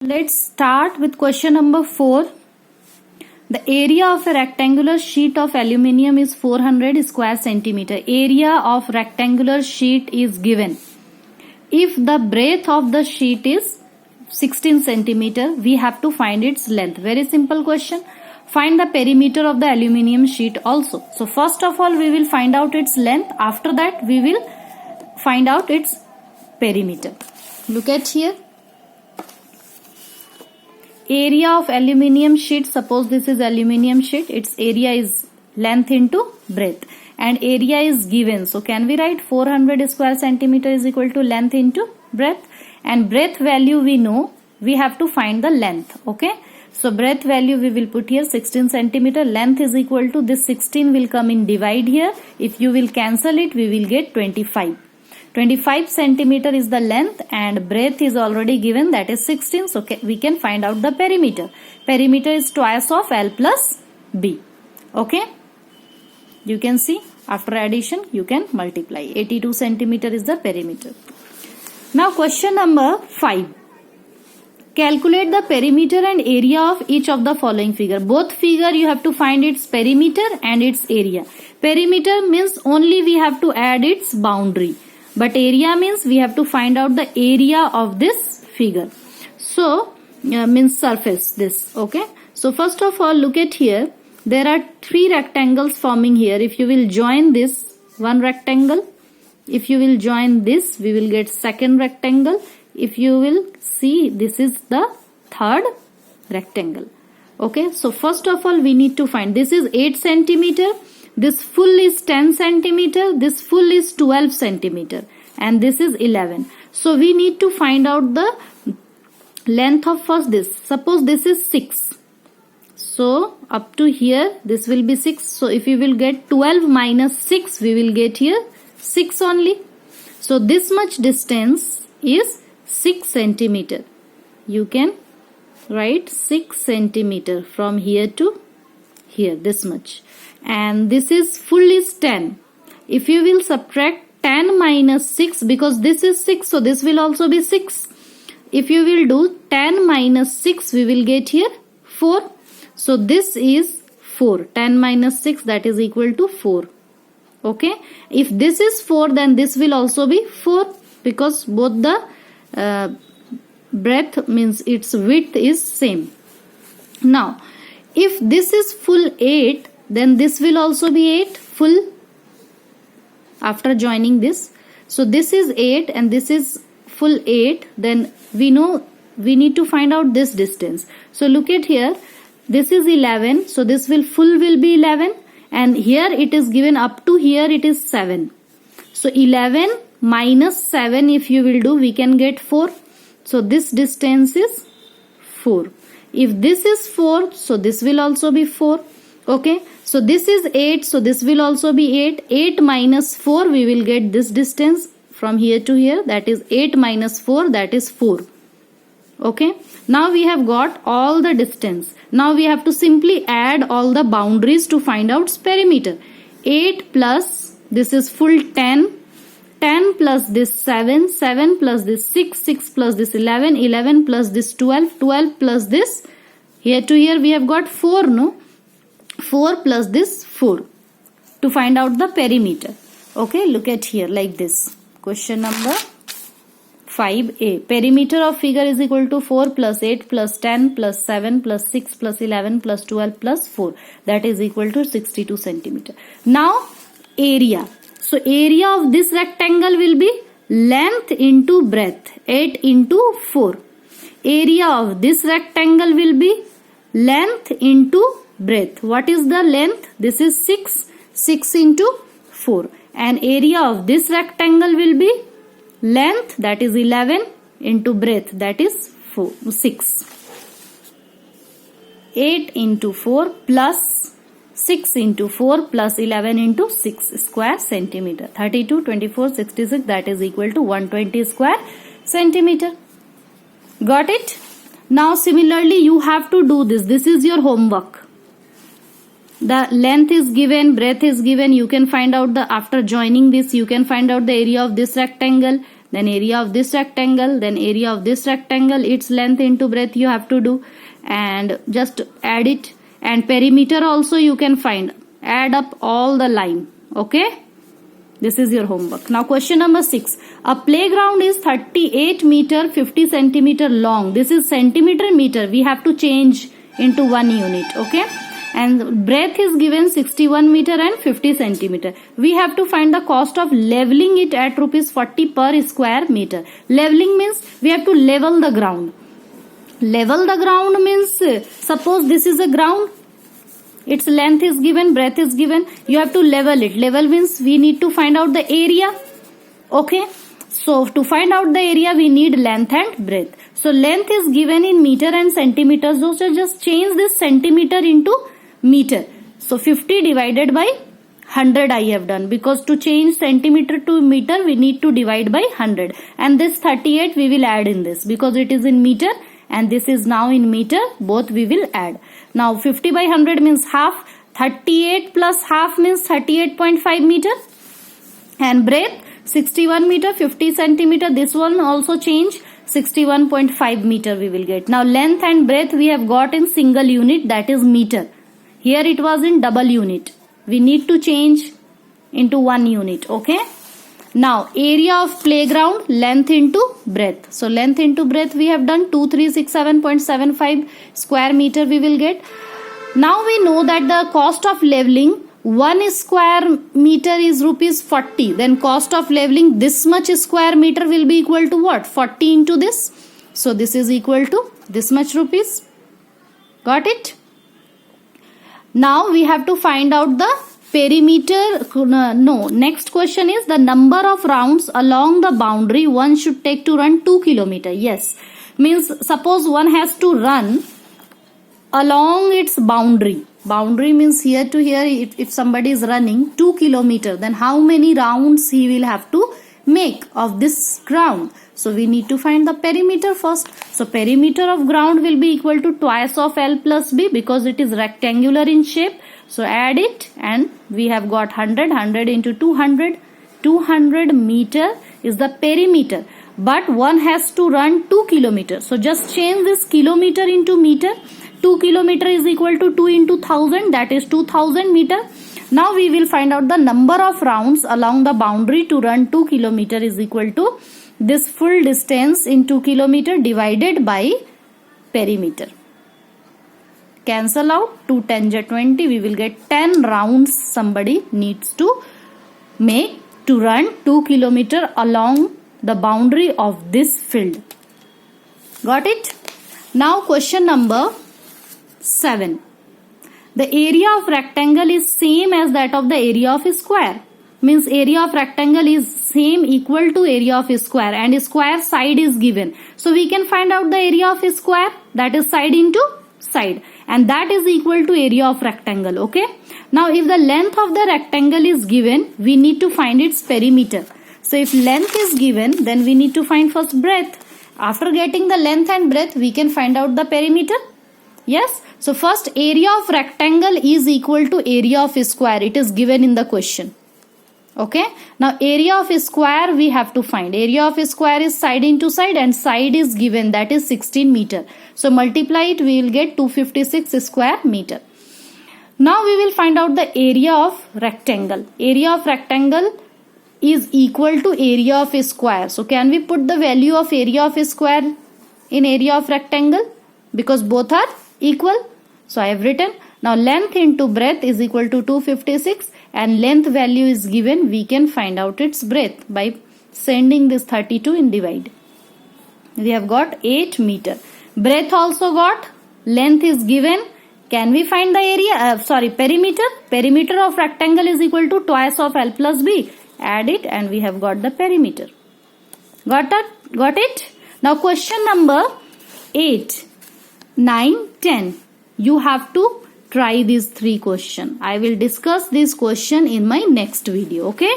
Let's start with question number 4. The area of a rectangular sheet of aluminium is 400 square centimeter. Area of rectangular sheet is given. If the breadth of the sheet is 16 centimeter, we have to find its length. Very simple question. Find the perimeter of the aluminium sheet also. So first of all, we will find out its length. After that, we will find out its perimeter. Look at here. Area of aluminium sheet, suppose this is aluminium sheet, its area is length into breadth and area is given. So can we write 400 square centimeter is equal to length into breadth, and breadth value we know, we have to find the length. Okay, so breadth value we will put here 16 centimeter, length is equal to this 16 will come in divide here. If you will cancel it, we will get 25. 25 centimeter is the length and breadth is already given, that is 16. So we can find out the perimeter. Perimeter is twice of L plus B. Okay. You can see after addition you can multiply. 82 centimeter is the perimeter. Now question number 5. Calculate the perimeter and area of each of the following figure. Both figure you have to find its perimeter and its area. Perimeter means only we have to add its boundary. But area means we have to find out the area of this figure. So, means surface this. Okay. So, first of all, look at here. There are 3 rectangles forming here. If you will join this one rectangle, if you will join this, we will get second rectangle. If you will see, this is the third rectangle. Okay. So, first of all, we need to find, this is 8 centimeter. This full is 10 centimeter, this full is 12 centimeter and this is 11. So we need to find out the length of first this. Suppose this is 6. So up to here this will be 6. So if we will get 12 minus 6, we will get here 6 only. So this much distance is 6 centimeter. You can write 6 centimeter from here to here, this much. And this is full is 10. If you will subtract 10 minus 6, because this is 6, so this will also be 6. If you will do 10 minus 6, we will get here 4. So this is 4. 10 minus 6, that is equal to 4. Okay. If this is 4, then this will also be 4, because both the breadth means its width is same. Now, if this is full 8, then this will also be 8 full after joining this. So this is 8 and this is full 8. Then we know we need to find out this distance. So look at here. This is 11. So this will full will be 11. And here it is given up to here it is 7. So 11 minus 7 if you will do, we can get 4. So this distance is 4. If this is 4, so this will also be 4. Okay. So this is 8. So this will also be 8. 8 minus 4, we will get this distance from here to here. That is 8 minus 4, that is 4. Okay. Now we have got all the distance. Now we have to simply add all the boundaries to find out perimeter. 8 plus this is full 10. 10 plus this 7. 7 plus this 6. 6 plus this 11. 11 plus this 12. 12 plus this. Here to here we have got 4, no? 4 plus this 4 to find out the perimeter. Okay, look at here like this. Question number 5a. Perimeter of figure is equal to 4 plus 8 plus 10 plus 7 plus 6 plus 11 plus 12 plus 4. That is equal to 62 centimeter. Now area. So area of this rectangle will be length into breadth. 8 into 4. Area of this rectangle will be length into breadth. What is the length? This is 6. 6 into 4. And area of this rectangle will be length, that is 11, into breadth, that is 6. 8 into 4 plus 6 into 4 plus 11 into 6 square centimeter. 32, 24, 66, that is equal to 120 square centimeter. Got it? Now similarly you have to do this. This is your homework. The length is given, breadth is given. You can find out the, after joining this, you can find out the area of this rectangle. then area of this rectangle, then area of this rectangle, its length into breadth you have to do, and just add it. And perimeter also you can find, add up all the line. Okay, this is your homework. Now question number 6. A playground is 38 meter 50 centimeter long. This is centimeter meter, we have to change into 1 unit. Okay, and breadth is given 61 meter and 50 centimeter. We have to find the cost of leveling it at rupees 40 per square meter. Leveling means we have to level the ground. Level the ground means, suppose this is a ground, its length is given, breadth is given, you have to level it. Level means we need to find out the area. Okay, so to find out the area we need length and breadth. So length is given in meter and centimeters, so just change this centimeter into meter. So 50 divided by 100 I have done, because to change centimeter to meter we need to divide by 100, and this 38 we will add in this because it is in meter and this is now in meter, both we will add. Now 50 by 100 means half, 38 plus half means 38.5 meter, and breadth 61 meter 50 centimeter, this one also change, 61.5 meter we will get. Now length and breadth we have got in single unit, that is meter. Here it was in double unit, we need to change into 1 unit. Okay, now area of playground, length into breadth. So length into breadth we have done, 2367.75 square meter we will get. Now we know that the cost of leveling 1 square meter is rupees 40. Then cost of leveling this much square meter will be equal to what? 40 into this. So this is equal to this much rupees. Got it? Now we have to find out the perimeter. No, next question is the number of rounds along the boundary one should take to run 2 kilometer. Yes, means suppose one has to run along its boundary. Boundary means here to here, if somebody is running 2 kilometer, then how many rounds he will have to make of this ground. So we need to find the perimeter first. So perimeter of ground will be equal to twice of L plus B, because it is rectangular in shape. So add it, and we have got 100 into 200. 200 meter is the perimeter, but one has to run 2 kilometers. So just change this kilometer into meter. 2 kilometer is equal to 2 into 1000, that is 2000 meter. Now we will find out the number of rounds along the boundary to run 2 kilometer is equal to this full distance in 2 kilometer divided by perimeter. Cancel out, 2 10 20, we will get 10 rounds somebody needs to make to run 2 kilometer along the boundary of this field. Got it? Now question number 7. The area of rectangle is same as that of the area of a square. Means area of rectangle is same, equal to area of a square, and a square side is given. So we can find out the area of a square, that is side into side, and that is equal to area of rectangle. Okay, now if the length of the rectangle is given, we need to find its perimeter. So if length is given, then we need to find first breadth. After getting the length and breadth, we can find out the perimeter. Yes, so first area of rectangle is equal to area of a square. It is given in the question. Okay, now area of a square we have to find. Area of a square is side into side, and side is given, that is 16 meter. So multiply it, we will get 256 square meter. Now we will find out the area of rectangle. Area of rectangle is equal to area of a square. So can we put the value of area of a square in area of rectangle? Because both are equal. So I have written, now length into breadth is equal to 256, and length value is given. We can find out its breadth by sending this 32 in divide. We have got 8 meter. Breadth also got, length is given. Can we find the area? Perimeter. Perimeter of rectangle is equal to twice of L plus B. Add it, and we have got the perimeter. Got that? Got it? Now question number 8, 9, 10. You have to try these 3 questions. I will discuss this question in my next video. Okay?